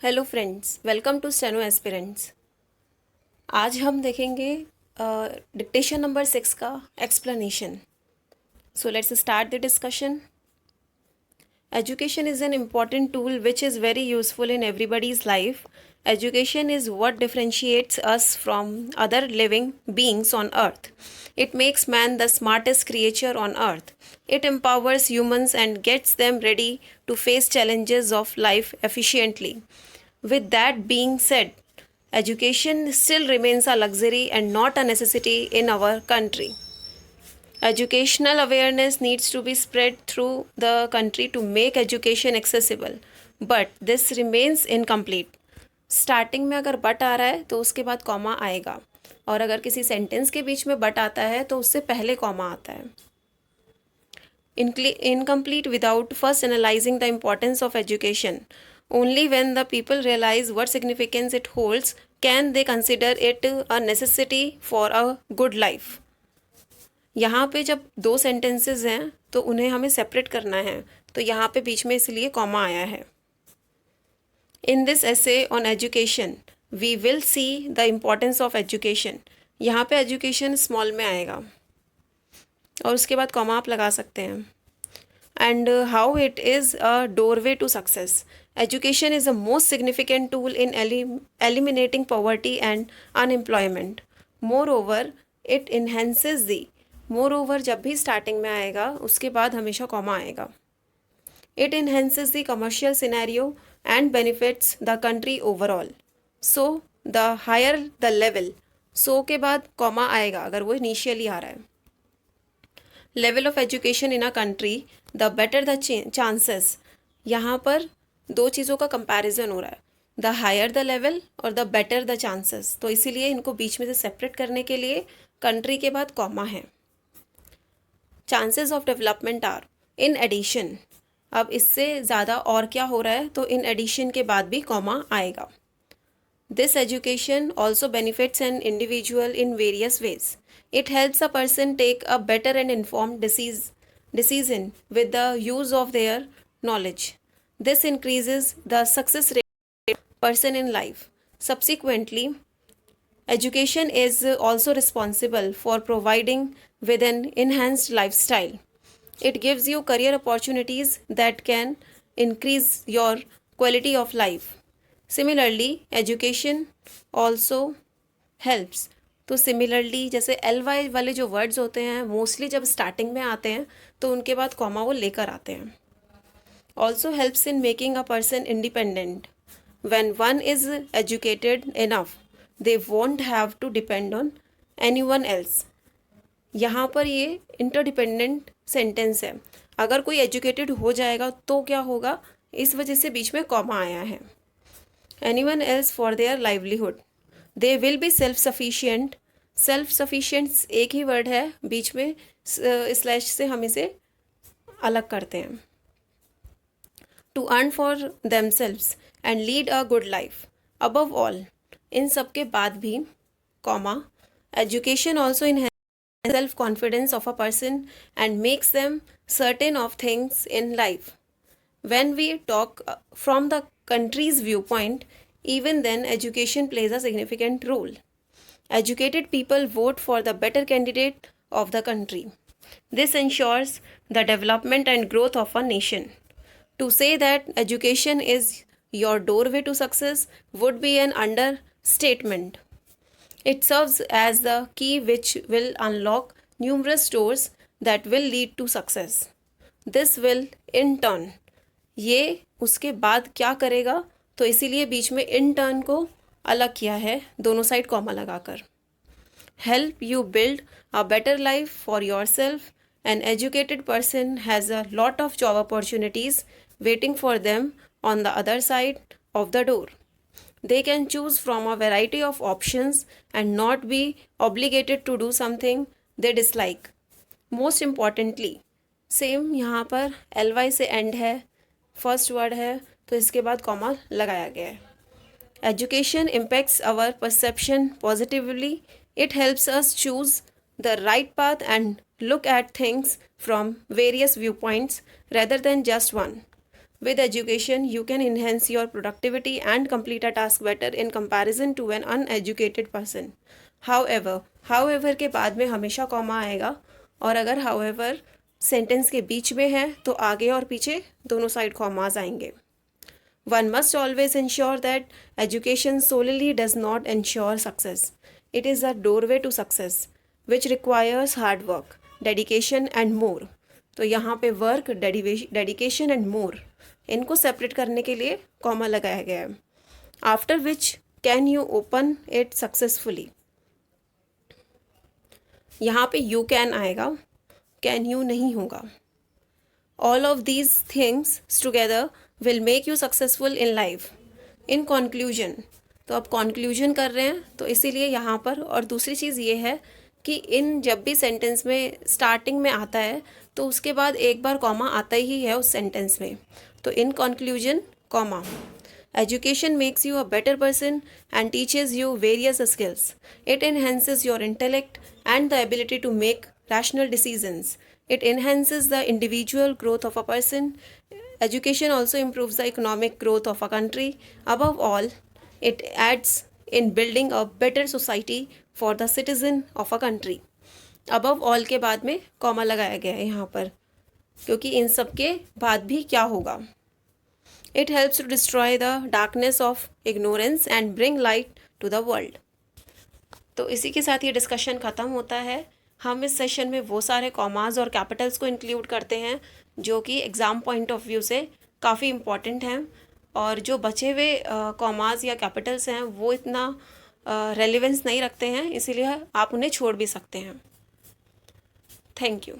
Hello friends, welcome to steno aspirants. आज हम देखेंगे डिक्टेशन नंबर 6 का explanation. So let's start the discussion. Education is an important tool which is very useful in everybody's life. Education is what differentiates us from other living beings on earth. It makes man the smartest creature on earth. It empowers humans and gets them ready to face challenges of life efficiently. With that being said, education still remains a luxury and not a necessity in our country. Educational awareness needs to be spread through the country to make education accessible, but this remains incomplete. Starting में अगर but आ रहा है तो उसके बाद comma आएगा, और अगर किसी सेंटेंस के बीच में बट आता है तो उससे पहले कॉमा आता है. Incomplete without first analyzing the importance of education. Only when the people realize what significance it holds can they consider it a necessity for a good life. यहाँ पे जब दो सेंटेंसेस हैं तो उन्हें हमें सेपरेट करना है, तो यहाँ पे बीच में इसलिए कॉमा आया है. In this essay on education we will see the importance of education. यहाँ पे एजुकेशन स्मॉल में आएगा और उसके बाद कॉमा आप लगा सकते हैं. And how it is a doorway to success. Education is the most significant tool in eliminating poverty and unemployment. Moreover it enhances the. Moreover जब भी स्टार्टिंग में आएगा उसके बाद हमेशा कॉमा आएगा. It enhances the commercial scenario and benefits the country overall. So the higher the level. So के बाद कॉमा आएगा अगर वो इनिशियली आ रहा है. Level of education in a country the better the chances. यहाँ पर दो चीज़ों का कंपैरिजन हो रहा है, द हायर द लेवल और द बेटर द चांसेस. तो इसीलिए इनको बीच में से सेपरेट करने के लिए कंट्री के बाद कॉमा है. Chances of development are in addition. अब इससे ज़्यादा और क्या हो रहा है, तो इन एडिशन के बाद भी कॉमा आएगा. This education also benefits an individual in various ways. It helps a person take a better and informed decision with the use of their knowledge. This increases the success rate of a person in life. Subsequently, education is also responsible for providing with an enhanced lifestyle. It gives you career opportunities that can increase your quality of life. Similarly, education also helps. तो similarly जैसे L Y वाले जो words होते हैं mostly जब starting में आते हैं तो उनके बाद कॉमा वो लेकर आते हैं. Also helps in making a person independent. When one is educated enough they won't have to depend on anyone else. यहाँ पर ये इंटरडिपेंडेंट सेंटेंस है. अगर कोई एजुकेटेड हो जाएगा तो क्या होगा, इस वजह से बीच में कॉमा आया है. Any one else for their livelihood. They will be self sufficient. Self sufficient एक ही वर्ड है, बीच में स्लैश से हम इसे अलग करते हैं. To earn for themselves and lead a good life. Above all, इन सब के बाद भी comma. Education also in self confidence of a person and makes them certain of things in life. When we talk from the country's viewpoint, even then education plays a significant role. Educated people vote for the better candidate of the country. This ensures the development and growth of a nation. To say that education is your doorway to success would be an understatement. It serves as the key which will unlock numerous doors that will lead to success. This will in turn, ये उसके बाद क्या करेगा, तो इसीलिए बीच में in turn को अलग किया है दोनों साइड कॉमा लगाकर. Help you build a better life for yourself. An educated person has a lot of job opportunities waiting for them on the other side of the door. They can choose from a variety of options and not be obligated to do something they dislike. Most importantly, same यहाँ पर L Y से end है, first word है तो इसके बाद comma लगाया गया है. Education impacts our perception positively. It helps us choose the right path and look at things from various viewpoints rather than just one. With education, you can enhance your productivity and complete a task better in comparison to an uneducated person. However के बाद में हमेशा comma आएगा, और अगर however sentence के बीच में है तो आगे और पीछे दोनों साइड कॉमास आएंगे. One must always ensure that education solely does not ensure success. It is a doorway to success, which requires hard work, dedication and more. तो यहाँ पे वर्क, डेडिकेशन एंड मोर, इनको सेपरेट करने के लिए comma लगाया गया है. After which can you open it successfully. यहाँ पे यू कैन आएगा, कैन यू नहीं होगा. All of these things together will make you successful in life. In conclusion, तो अब कॉन्क्लूजन कर रहे हैं तो इसीलिए यहाँ पर. और दूसरी चीज़ ये है कि इन जब भी सेंटेंस में स्टार्टिंग में आता है तो उसके बाद एक बार कॉमा आता ही है उस सेंटेंस में. तो in conclusion comma. Education makes you a better person and teaches you various skills. It enhances your intellect and the ability to make rational decisions. It enhances the individual growth of a person. Education also improves the economic growth of a country. Above all, it aids in building a better society for the citizen of a country. Above all के बाद में comma लगाया गया है यहाँ पर, क्योंकि इन सब के बाद भी क्या होगा. It helps to destroy the darkness of ignorance and bring light to the world. तो इसी के साथ ये डिस्कशन ख़त्म होता है. हम इस सेशन में वो सारे कॉमास और कैपिटल्स को इंक्लूड करते हैं जो कि एग्ज़ाम पॉइंट ऑफ व्यू से काफ़ी इम्पॉर्टेंट हैं, और जो बचे हुए कॉमास या कैपिटल्स हैं वो इतना रेलेवेंस नहीं रखते हैं, इसीलिए आप उन्हें छोड़ भी सकते हैं. Thank you.